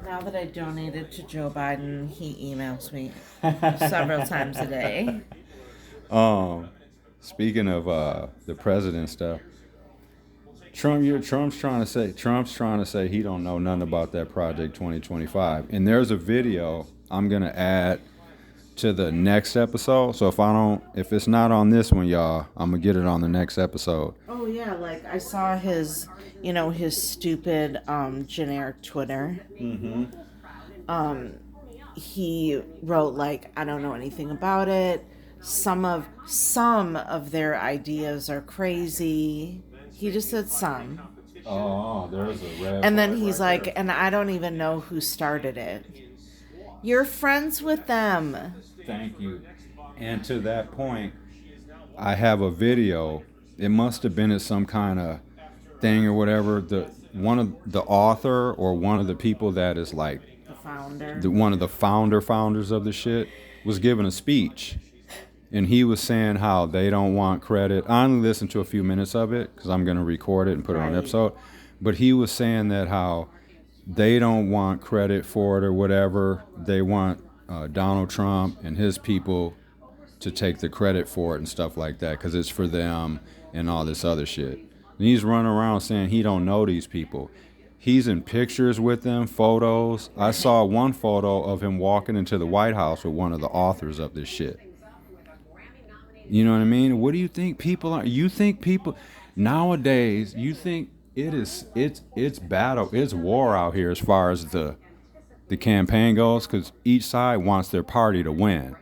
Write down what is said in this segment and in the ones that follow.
Now that I donated to Joe Biden, he emails me several times a day. Um, Speaking of the president stuff, Trump's trying to say he don't know nothing about that Project 2025. And there's a video I'm gonna add to the next episode. So if it's not on this one, y'all, I'm gonna get it on the next episode. Oh yeah, like I saw his, his stupid generic Twitter. Mm-hmm. He wrote like, I don't know anything about it. Some of their ideas are crazy. He just said some. Oh, there's a red. And then he's like, and I don't even know who started it. You're friends with them. Thank you. And to that point, I have a video. It must have been at some kind of thing or whatever. One of the author or one of the people that is like The founder. one of the founders of the shit was giving a speech, and he was saying how they don't want credit. I only listened to a few minutes of it because I'm gonna record it and put it on an episode. But he was saying that how they don't want credit for it or whatever. They want Donald Trump and his people to take the credit for it and stuff like that because it's for them and all this other shit. And he's running around saying he don't know these people. He's in pictures with them, photos. I saw one photo of him walking into the White House with one of the authors of this shit. You know what I mean? What do you think people are? You think people nowadays? You think it's battle, it's war out here as far as the campaign goes because each side wants their party to win,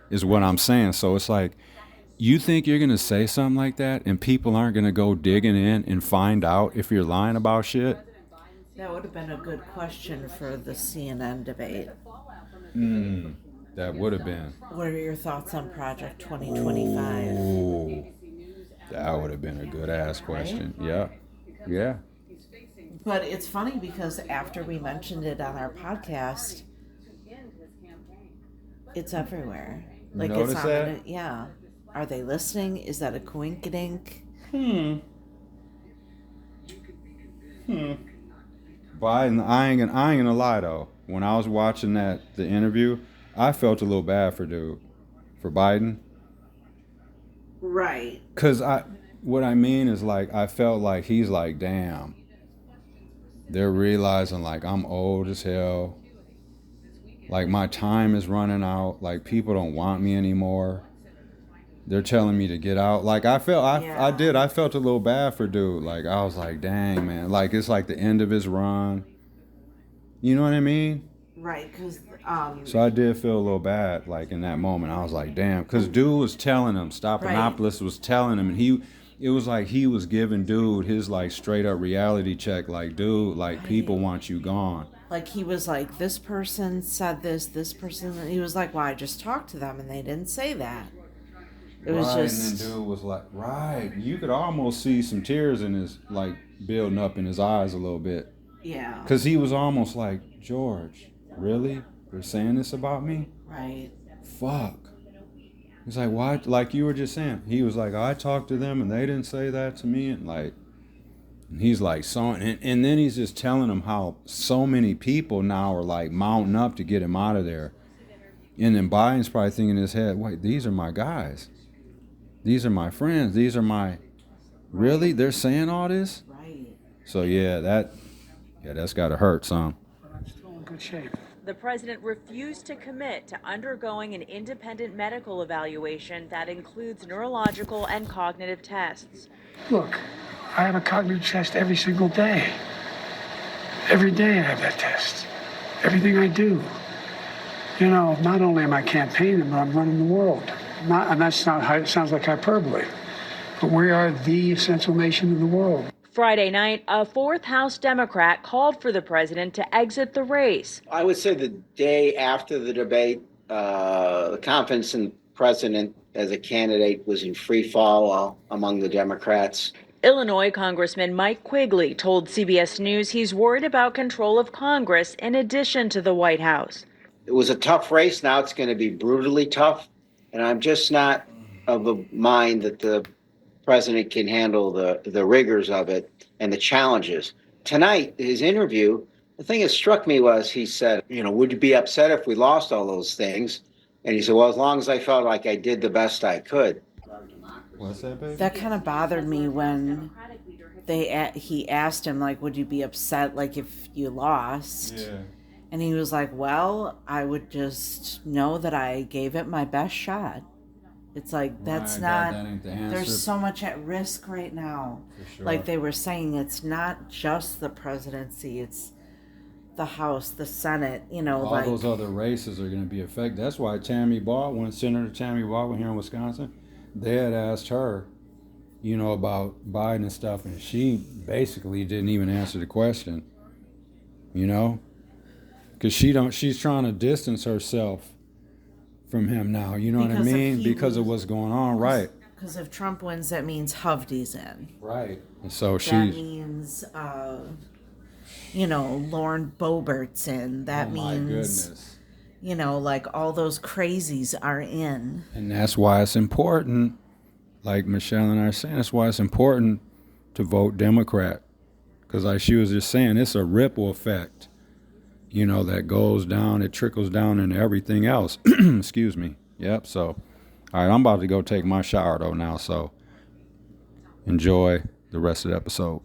is what I'm saying. So it's like, you think you're gonna say something like that and people aren't gonna go digging in and find out if you're lying about shit? That would have been a good question for the CNN debate. That would have been. What are your thoughts on Project 2025? Ooh, that would have been a good ass question. Right? Yeah. But it's funny because after we mentioned it on our podcast, it's everywhere. Like Notice it's on that? yeah. Are they listening? Is that a coinkydink? Biden, I ain't gonna lie though. When I was watching the interview, I felt a little bad for Biden. Right. Cause what I mean is like I felt like he's like, damn. They're realizing like I'm old as hell. Like my time is running out. Like people don't want me anymore. They're telling me to get out. Like I felt a little bad for dude. Like I was like, dang man. Like it's like the end of his run. You know what I mean? Right, because so I did feel a little bad. Like in that moment, I was like, damn, because dude was telling him, Stophanopoulos was telling him, and it was like he was giving dude his like straight up reality check. Like dude, like people want you gone. Like he was like, this person said this person, and he was like, well, I just talked to them and they didn't say that. It was just. And then dude was like, right. You could almost see some tears in his, like, building up in his eyes a little bit. Yeah. Because he was almost like, George, really? They're saying this about me? Right. Fuck. He's like, why? Like you were just saying. He was like, I talked to them and they didn't say that to me. And like, and he's like, and then he's just telling them how so many people now are like mounting up to get him out of there. And then Biden's probably thinking in his head, wait, these are my guys. These are my friends. These are my... Really? They're saying all this? Right. So that's got to hurt some. I'm still in good shape. The president refused to commit to undergoing an independent medical evaluation that includes neurological and cognitive tests. Look, I have a cognitive test every single day. Every day I have that test. Everything I do. You know, not only am I campaigning, but I'm running the world. And that's not how it sounds like hyperbole. But we are the essential nation in the world. Friday night, a fourth House Democrat called for the president to exit the race. I would say the day after the debate, the confidence in the president as a candidate was in free fall among the Democrats. Illinois Congressman Mike Quigley told CBS News he's worried about control of Congress in addition to the White House. It was a tough race. Now it's going to be brutally tough. And I'm just not of the mind that the president can handle the rigors of it and the challenges. Tonight, his interview The thing that struck me was he said, would you be upset if we lost all those things? And he said, well, as long as I felt like I did the best I could. What's that, baby? That kind of bothered me when he asked him, like, would you be upset, like, if you lost? Yeah. And he was like, well, I would just know that I gave it my best shot. It's like, that's not, that ain't the answer. there's so much at risk right now. For sure. Like they were saying, it's not just the presidency, it's the House, the Senate, all those other races are going to be affected. That's why Senator Tammy Baldwin here in Wisconsin, they had asked her, about Biden and stuff, and she basically didn't even answer the question, because she's trying to distance herself from him now, you know what I mean? Because of what's going on, right? Because if Trump wins, that means Hovde's in. Right. And so that means, Lauren Boebert's in. That means, my goodness. Like all those crazies are in. And that's why it's important, like Michelle and I are saying, that's why it's important to vote Democrat. Because like she was just saying, it's a ripple effect. That goes down, it trickles down into everything else. Excuse me. Yep. So, all right, I'm about to go take my shower though now. So, enjoy the rest of the episode.